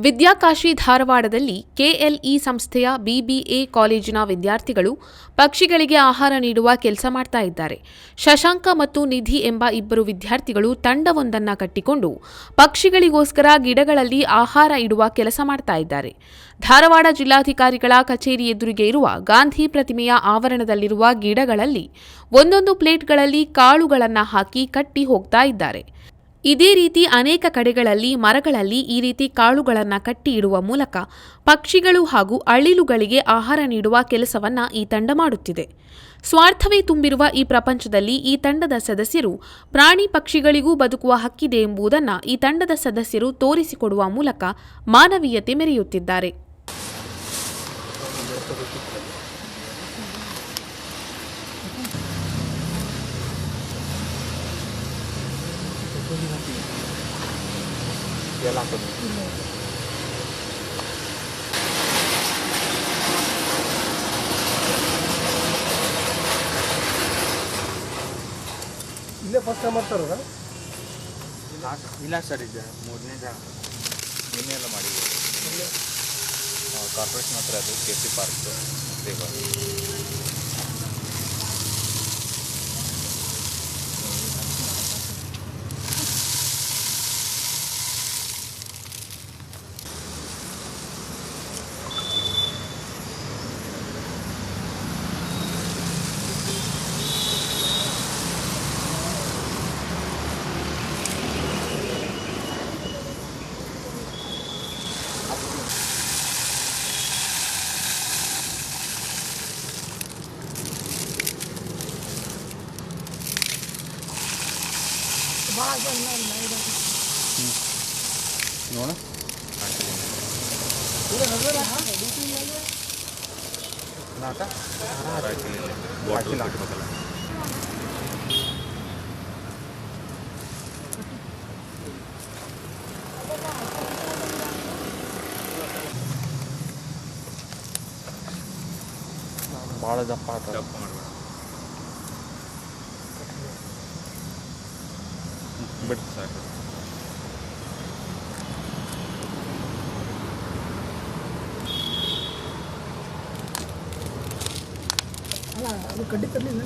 ವಿದ್ಯಾಕಾಶಿ ಧಾರವಾಡದಲ್ಲಿ ಕೆಎಲ್ಇ ಸಂಸ್ಥೆಯ ಬಿಬಿಎ ಕಾಲೇಜಿನ ವಿದ್ಯಾರ್ಥಿಗಳು ಪಕ್ಷಿಗಳಿಗೆ ಆಹಾರ ನೀಡುವ ಕೆಲಸ ಮಾಡ್ತಾ ಇದ್ದಾರೆ. ಶಶಾಂಕ ಮತ್ತು ನಿಧಿ ಎಂಬ ಇಬ್ಬರು ವಿದ್ಯಾರ್ಥಿಗಳು ತಂಡವೊಂದನ್ನು ಕಟ್ಟಿಕೊಂಡು ಪಕ್ಷಿಗಳಿಗೋಸ್ಕರ ಗಿಡಗಳಲ್ಲಿ ಆಹಾರ ಇಡುವ ಕೆಲಸ ಮಾಡ್ತಾ ಇದ್ದಾರೆ. ಧಾರವಾಡ ಜಿಲ್ಲಾಧಿಕಾರಿಗಳ ಕಚೇರಿ ಎದುರಿಗೆ ಇರುವ ಗಾಂಧಿ ಪ್ರತಿಮೆಯ ಆವರಣದಲ್ಲಿರುವ ಗಿಡಗಳಲ್ಲಿ ಒಂದೊಂದು ಪ್ಲೇಟ್ಗಳಲ್ಲಿ ಕಾಳುಗಳನ್ನು ಹಾಕಿ ಕಟ್ಟಿ ಹೋಗ್ತಾ ಇದ್ದಾರೆ. ಇದೇ ರೀತಿ ಅನೇಕ ಕಡೆಗಳಲ್ಲಿ ಮರಗಳಲ್ಲಿ ಈ ರೀತಿ ಕಾಳುಗಳನ್ನು ಕಟ್ಟಿ ಇಡುವ ಮೂಲಕ ಪಕ್ಷಿಗಳು ಹಾಗೂ ಅಳಿಲುಗಳಿಗೆ ಆಹಾರ ನೀಡುವ ಕೆಲಸವನ್ನ ಈ ತಂಡ ಮಾಡುತ್ತಿದೆ. ಸ್ವಾರ್ಥವೇ ತುಂಬಿರುವ ಈ ಪ್ರಪಂಚದಲ್ಲಿ ಈ ತಂಡದ ಸದಸ್ಯರು ಪ್ರಾಣಿ ಪಕ್ಷಿಗಳಿಗೂ ಬದುಕುವ ಹಕ್ಕಿದೆ ಎಂಬುದನ್ನು ಈ ತಂಡದ ಸದಸ್ಯರು ತೋರಿಸಿಕೊಡುವ ಮೂಲಕ ಮಾನವೀಯತೆ ಮೆರೆಯುತ್ತಿದ್ದಾರೆ. ಇಲ್ಲೇ ಫಸ್ಟ್ ಟೈಮ್ ಮಾಡ್ತಾರ? ಇಲ್ಲ ಸರ್, ಇದು ಮೂರನೇ ಜಾಗ ನಿನ್ನೆ ಎಲ್ಲ ಮಾಡಿದ್ದೀವಿ. ಕಾರ್ಪೊರೇಷನ್ ಹತ್ರ ಅದು KC ಪಾರ್ಕ್ ನೋಡ ಭಾಳ ದಪ್ಪ ಮಾಡಬೇಡ, ಬಿಟ್ಟು ಸಾಕು. ಅಲ್ಲ, ಅದು ಕಡ್ಡಿ ತರಲಿಲ್ಲ.